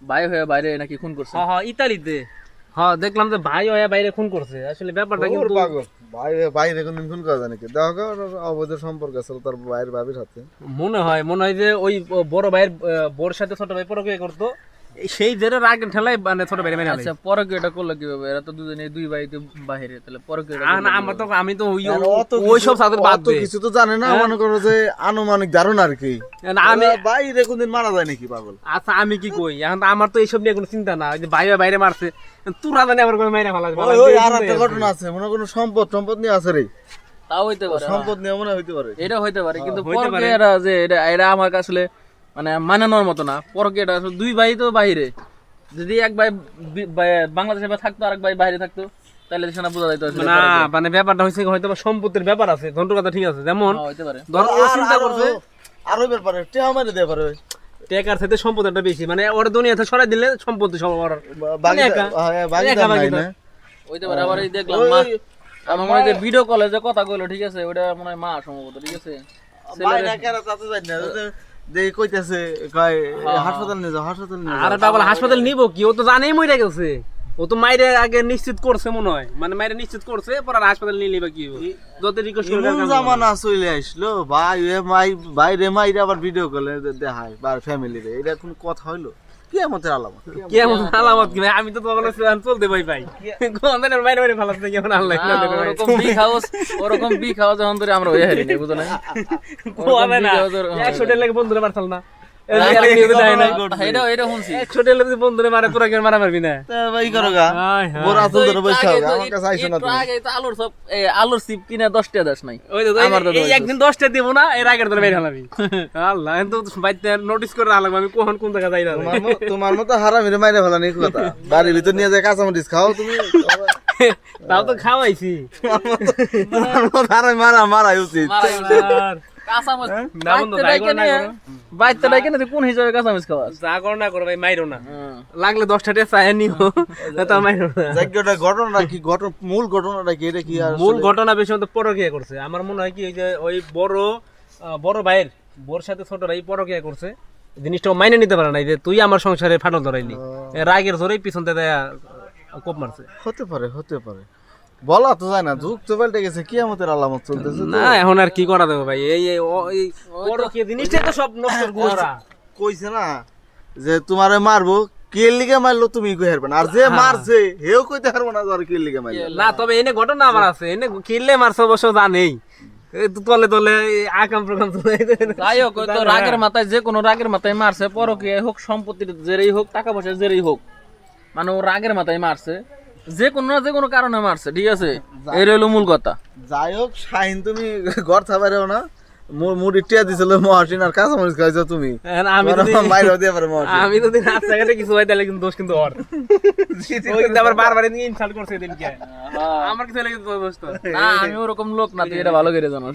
ভাই হয়ে বাইরে নাকি খুন করছে। হ্যাঁ হ্যাঁ ইতালিতে। হ্যাঁ দেখলাম যে ভাই হয়ে বাইরে খুন করছে। আসলে ব্যাপারটা কিন্তু পাগল বাইরে কোনদিন খুন করা যায় নাকি? দেখো অবৈধ সম্পর্ক আছে তার ভাইয়ের ভাবির সাথে। মনে হয় যে ওই বড় ভাইয়ের বোর সাথে ছোট ভাই পরকীয়া করতো, সেই জেরে রাগ ঠেলায় মানে ছোট ভাই মেনে আচ্ছা পরে কি এটা করলো কিভাবে? এরা তো দুজনে দুই ভাই তো বাইরে, তাহলে পরে কি আমার তো আমি তো ওই সব সাথে বাদ দিই। কিছু তো জানে না, মনে করো যে আনুমানিক ধারণা আর কি। আমি বাইরে কোনদিন মারা যায় নাকি পাগল? আচ্ছা আমি কি কই, এখন তো আমার তো এইসব নিয়ে কোনো চিন্তা না, যে ভাই বাইরে মারছে তোরা জানি আমার কোনো মাইরা ফেলা ওই আর একটা ঘটনা আছে, মনে করো সম্পদ নিয়ে আছে রে। তাও হইতে পারে, সম্পদ নিয়ে মনে হইতে পারে, এটা হইতে পারে। কিন্তু পরকে এরা যে এটা আমার আসলে মানে মানানোর মতো না। পরকে এটা আসলে দুই ভাই তো বাইরে, যদি এক ভাই বাংলাদেশে থাকতো আর এক ভাই বাইরে থাকতো তাহলে সেটা বোঝা যাইতো না। মানে ব্যাপারটা হয়েছে হয়তো সম্পত্তির ব্যাপার আছে, ধন্টুর কথা ঠিক আছে। যেমন হইতে পারে ধর ও চিন্তা করছে আরো ব্যাপারে টেহা মারি দেয় পারে, টেকার সাথে সম্পত্তিটা বেশি, মানে ওর দুনিয়াতে সরাই দিলে সম্পত্তি সব ওর হইতে পারে। আবার এই দেখলাম মা আমার মনে হয় ভিডিও কলে যে কথা কইলো, ঠিক আছে, ওটা মনে হয় মা সম্ভবত, ঠিক আছে। আর বাবা হাসপাতাল নিব কি, ও তো জানেই মরে গেছে, ও তো মাইরে আগে নিশ্চিত করছে মনে হয়, মানে মাইরে নিশ্চিত করছে পরে আর হাসপাতাল নিয়ে নিবা কি যত রিকোয়েস্ট করে জামানা চলে আসলো ভাই বাইরে মাইরে আবার ভিডিও কলে দেখায় বা ফ্যামিলি রে, এটা কোন কথা হইলো? কিয়ামতের আলামত, কেমন আলামত কি ভাই? আমি তো তখন চলতে ভাই ভাই গন্ধের বাইরে বাইরে ফালাস নাকি কেমন আল্লাহ ওরকম বি খাওয়া যখন ধরে আমরা হয়ে হারি না, বুঝো না? 100 টাকা লাগে বন্ধুরে মারতাল না, এটা শুনছি 100 টাকা লাগে বন্ধুরে মারে, তোরা কেন মারা মারবি না? ভাই করো গা বড় আসল ধরে বসে থাকো, আমার কাছে আইছো না তুমি। আগে তো আলুর চিপ কিনে 10 টাকা দাস নাই, ওই তো এই একদিন 10 টাকা দিব না, এর আগের ধরে বের হলামি আল্লাহ। কিন্তু বাইতে নোটিস করে রাখলাম আমি কখন কোন জায়গা যাই না। তোমার মতো হারামিরে মাইরে ফেলা নেই কথা, বাড়ির ভিতর নিয়ে যায় কাঁচামরিচ খাও তুমি, তাও তো খাওয়াইছি। তোমার মতো হারামি মারা উচিত। বাইতে ডাইকে না কোন হিসাবে কাঁচামরিচ খাওয়া? যা করো না করো ভাই, মাইরো না, লাগলে 10 টাকা চায় নিও, তা মাইরো না। জায়গাটা ঘটনা কি, মূল ঘটনাটা কি, এটা কি? আর মূল ঘটনা বেশি মতো পরকীয়া করছে। আমার মনে হয় কি, ওই যে ওই বড় ভাইয়ের বোর সাথে ছোট ভাই পরকীয়া করছে, জিনিসটা মাইনে নিতে পারে না, যে তুই আমার সংসারে ফাটল ধরাইলি, রাগের ধরেই পিছন থেকে কোপ মারছে। হতে পারে বলা তো যায় না, যুগ তো পাল্টে গেছে, কিয়ামতের আলামত চলতেছে না এখন আর কি করা দেবো ভাই, এই পরকীয়া জিনিসটাই তো সব নষ্ট গোড়া। কইছে না যে তোমারে মারবো, কে লিগে মারলো তুমি কই হারবে না, আর যে মারছে হেও কইতে পারবো না আর কে লিগে মারলো না। তবে এনে ঘটনা আমার আছে, এনে কিনলে মারছে অবশ্য জানেই, তলে আকাম প্রকাম যাই হোক, তো রাগের মাথায় যে কোনো রাগের মাথায় মারছে, পরকীয়া হোক, সম্পত্তির জেরেই হোক, টাকা পয়সার জেরেই হোক, মানে ও রাগের মাথায় মারছে, যে কোনো কারণে মারছে, ঠিক আছে, এই রইল মূল কথা। যাই হোক শাহিন, তুমি ঘর থাকবারেও না, মুড়ি টিয়া দিছিল মহাসিন আর কাঁচামরিচ খাইছো তুমি, আমি যদি রাস্তাঘাটে কিছু হয় তাহলে কিন্তু দোষ কিন্তু ওর, ওই কিন্তু আবার বারবার ইনসাল্ট করছে এদিনকে, আমার কিছু লাগে দোষ তো না, আমি ওরকম লোক না, তুই এটা ভালো করে জানো।